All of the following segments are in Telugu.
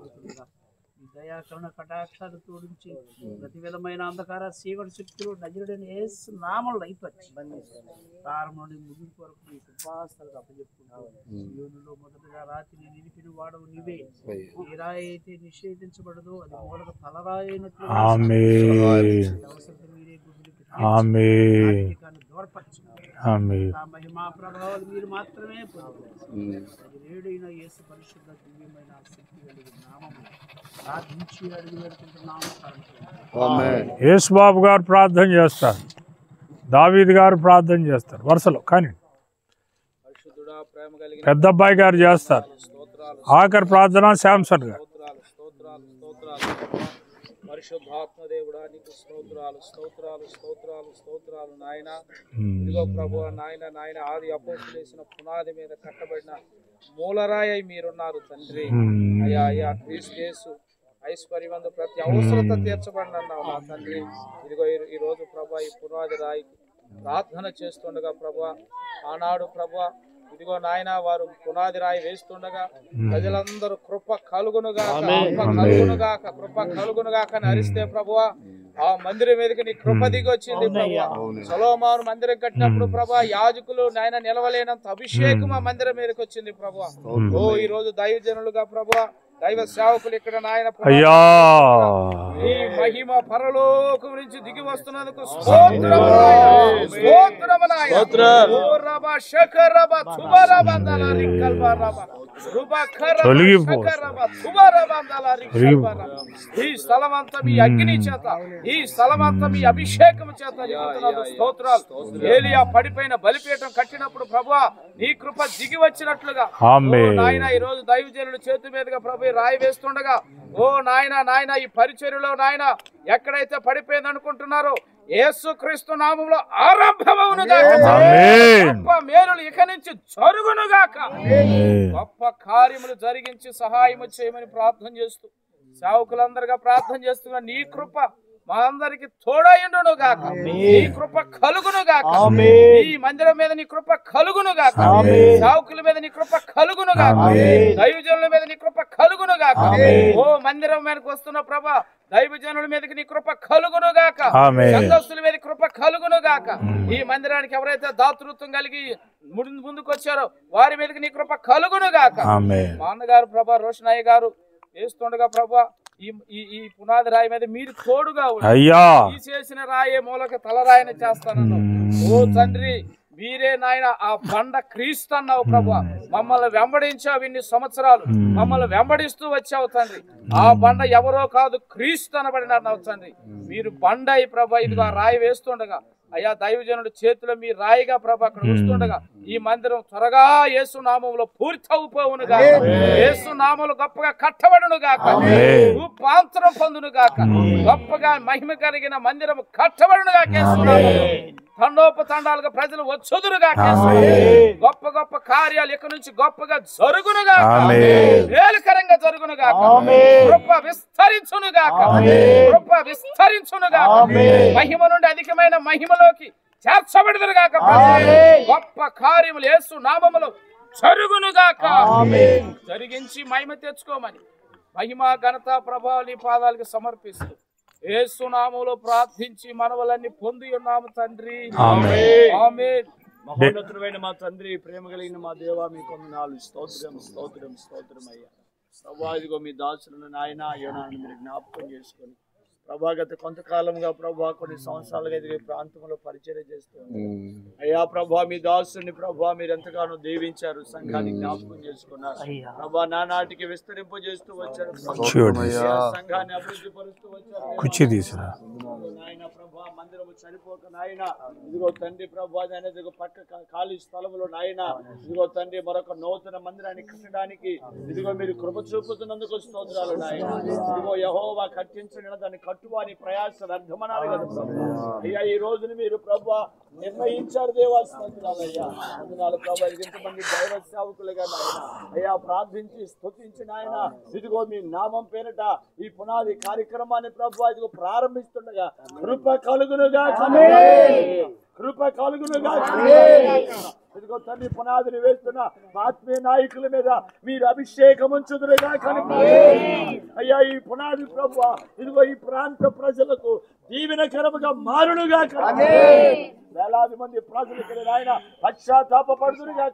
జరుగుతుందిగా ఈ దయాకరణ కటాక్షాలు తోడించి ప్రతి విధమైన అంధకార చీకటి శక్తులు నజరుడైన యేసు నామములో అయిపోయి ప్రారంభం నుండి ముగింపు వరకు మీ కృపాస్థలకు అప్పచెప్పుకుంటావు. యోనులో మొదటగా రాతిని నిలిపిన వాడవు నీవే. ఏ రాయి అయితే నిషేధించబడదో అది మూలకు తలరాయి అయినట్లు అవసరం మీరే మహిమా ప్రభావాలు మీరు మాత్రమే పొందుతారు. యేసు పరిశుద్ధ దివ్యమైన శక్తి కలిగిన నామము ప్రార్థించి అడిగి పెడుతుంటున్నాము. యేసు బాబు గారు ప్రార్థన చేస్తారు, దావీదు గారు ప్రార్థన చేస్తారు వరుసలో, కానీ పెద్ద అబ్బాయి గారు చేస్తారు. ఆఖరి ప్రార్థన శాంసన్ గారు. పరిశుద్ధాత్మ దేవుడా నీకు స్తోత్రాలు స్తోత్రాలు స్తోత్రాలు స్తోత్రాలు నాయన. ఇదిగో ప్రభు నాయన ఆది అపోస్తులు వేసిన పునాది మీద కట్టబడిన మూలరాయి మీరున్నారు తండ్రి. అయ్యా క్రీస్తు యేసు ఐశ్వర్యవంతు ప్రతి అవసరత తీర్చబడిన అన్నావు నా తండ్రి. ఇదిగో ఈ రోజు ప్రభా ఈ పునాది రాయికి ప్రార్థన చేస్తుండగా ప్రభా ఆనాడు ప్రభా ఇదిగో నాయన వారు పునాది రాయి వేస్తుండగా ప్రజలందరూ కృప కలుగునుగాక కృప కలుగునుగాక అని అరిస్తే ప్రభువా ఆ మందిరం మీదకి నీ కృప దిగి వచ్చింది ప్రభువా. సొలొమోను మందిరం కట్టినప్పుడు ప్రభా యాజకులు నాయన నిలవలేనంత అభిషేకం ఆ మందిరం మీదకి వచ్చింది ప్రభువా. ఓ ఈ రోజు దైవజనులుగా ప్రభువా దైవ సేవకులు ఇక్కడ నాయన ఈ మహిమ పరలోకం నుంచి దిగి వస్తున్నందుకు ఈ స్థలమంతా మీ అగ్ని చేత ఈ స్థలమంతా మీ అభిషేకం చేత స్తోత్రాలు. ఏలియా పడిపోయిన బలిపీఠం కట్టినప్పుడు ప్రభువా నీ కృప దిగి వచ్చినట్లుగా నాయన ఈ రోజు దైవజనుల చేతి మీదుగా ప్రభు రాయి వేస్తుండగా ఓ నాయన ఈ పరిచర్యలో నాయన ఎక్కడైతే పడిపోయింది అనుకుంటున్నారో యేసుక్రీస్తు నామములో ఆరంభమవునుగాక. గొప్ప మేలులు ఇక నుంచి జరుగునుగాక. గొప్ప కార్యములు జరిగించి సహాయము చేయమని ప్రార్థన చేస్తూ సేవకులందరిగా ప్రార్థన చేస్తున్నా నీ కృప మా అందరికి తోడయుండును గాక. నీ కృప కలుగును గాక. ఈ మందిరం మీద నీ కృప కలుగును గాక. సేవకుల మీద నీ కృప కలుగును గాక. దైవజనుల మీద నీ కృప కలుగును గాక. ఓ మందిరం మీదకి వస్తున్న ప్రభా దైవజనుల మీదకి నీ కృప కలుగును గాక. సంఘస్థుల మీద కృప కలుగును గాక. ఈ మందిరానికి ఎవరైతే దాతృత్వం కలిగి ముందుకు వచ్చారో వారి మీదకి నీ కృప కలుగును గాక. మా అన్నగారు ప్రభా రోషనయ్య గారు వేస్తుండగా ప్రభా ఈ పునాది రాయి మీద మీరు తోడుగా తీసేసిన రాయే మూలక తలరాయిని చేస్తానన్నావు. ఓ తండ్రి మీరే నాయన ఆ బండ క్రీస్తు అన్నావు ప్రభా. మమ్మల్ని వెంబడించావు ఇన్ని సంవత్సరాలు, మమ్మల్ని వెంబడిస్తూ వచ్చావు తండ్రి. ఆ బండ ఎవరో కాదు క్రీస్తు అనబడినావు తండ్రి. మీరు బండ ఈ ప్రభా ఇదిగా రాయి వేస్తుండగా అయ్యా దైవజనుడు చేతిలో మీ రాయిగా ప్రభా అక్కడ వస్తుండగా ఈ మందిరం త్వరగా యేసు నామములో పూర్తి అవుపోవును గాక. యేసు నామములు గొప్పగా కట్టబడును గాక. రూపాంతరం పొందును గాక. గొప్పగా మహిమ కలిగిన మందిరం కట్టబడును గాక. యేసు నామములో తండోపతండాలుగా ప్రజలు వచ్చుదురు గాక. గొప్ప గొప్ప కార్యాలు ఇక నుంచి గొప్పగా జరుగును గాక. మేలుకరంగా జరుగును గాక. కృప విస్తరించును గాక. కృప విస్తరించును గాక. మహిమ నుండి అధికమైన మహిమలోకి చేర్చబడుదురు గాక. గొప్ప కార్యములు యేసు నామములో జరుగును గాక. జరిగించి మహిమ తెచ్చుకోమని మహిమ ఘనత ప్రభావాలు ఈ పాదాలకు సమర్పిస్తూ యేసు నామములో ప్రార్థించి మనవలన్నీ పొంది ఉన్నాము తండ్రి. ఆమేన్. మహోన్నతుడైన మా తండ్రి, ప్రేమ కలిగిన మా దేవా మీకు వందనాలు. స్తోత్రం స్తోత్రం స్తోత్రం అయ్యా. ప్రభా ఇదిగో మీ దాసులను నాయన యోనాను మీరు జ్ఞాపకం చేసుకొని ప్రభా గత కొంతకాలంగా ప్రభా కొన్ని సంవత్సరాలుగా ఎదిగే ప్రాంతంలో పరిచర్య చేస్తున్నారు అయ్యా. ప్రభా మీ దాసుని ప్రభా మీరు ఎంతగానో దీవించారు, సంఘాన్ని జ్ఞాపకం చేసుకున్నారు ప్రభా. నానాటికి విస్తరింపజేస్తూ వచ్చారు, సంఘాన్ని అభివృద్ధి పరుస్తూ వచ్చారు నాయన. ప్రభా మందిరము చనిపోక నాయన ఇదిగో తండ్రి ప్రభా ఇదిగో పక్క ఖాళీ స్థలంలో నాయన ఇదిగో తండ్రి మరొక నూతన మందిరాన్ని కట్టడానికి ఇదిగో మీరు కృప చూపుతున్నందుకు స్తోత్రాలు నాయన. ఇదిగో యెహోవా కట్టించిన దాన్ని కట్టువాని ప్రయాస వ్యర్థమనాలి కదా అయ్యా. ఈ రోజుని మీరు ప్రభా నిర్ణయించారు దేవా, స్తోత్రాలు అయ్యా. వందనాలు ప్రభా. ఇంతమంది దైవ సేవకులుగా నాయన అయ్యా ప్రార్థించి స్తుతించిన ఆయన ఇదిగో మీ నామం పేరిట ఈ పునాది కార్యక్రమాన్ని ప్రభా ఇదిగో ప్రారంభిస్తుండగా కృప కలుగునుగా, కృప కలుగునుగా. ఇదిగో తండ్రి పునాదిని వేస్తున్న ఆత్మీయ నాయకుల మీద మీరు అభిషేకం ఉంచుదురుగా. అయ్యా ఈ పునాది ప్రభువా ఇదిగో ఈ ప్రాంత ప్రజలకు దీవెనకరముగా మారునుగా వేలాది మంది ప్రజలు ఇక్కడ నాయన పశ్చాత్తాప పడుదురుగా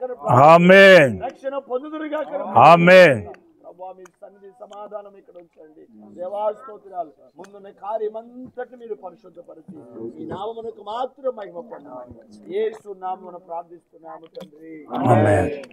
ఆమేన్ రక్షణ పొందుదురుగా ఆమేన్ ప్రభా మీ సన్నిధి సమాధానం ఇక్కడ ఉంచండి దేవా స్తోత్రాలు ముందున్న కార్యమంతటి మీరు పరిశుద్ధపరిచి ఈ నామమునకు మాత్రం మహిమ పొందాలి యేసు నామమున ప్రార్థిస్తున్నాము తండ్రి. ఆమేన్.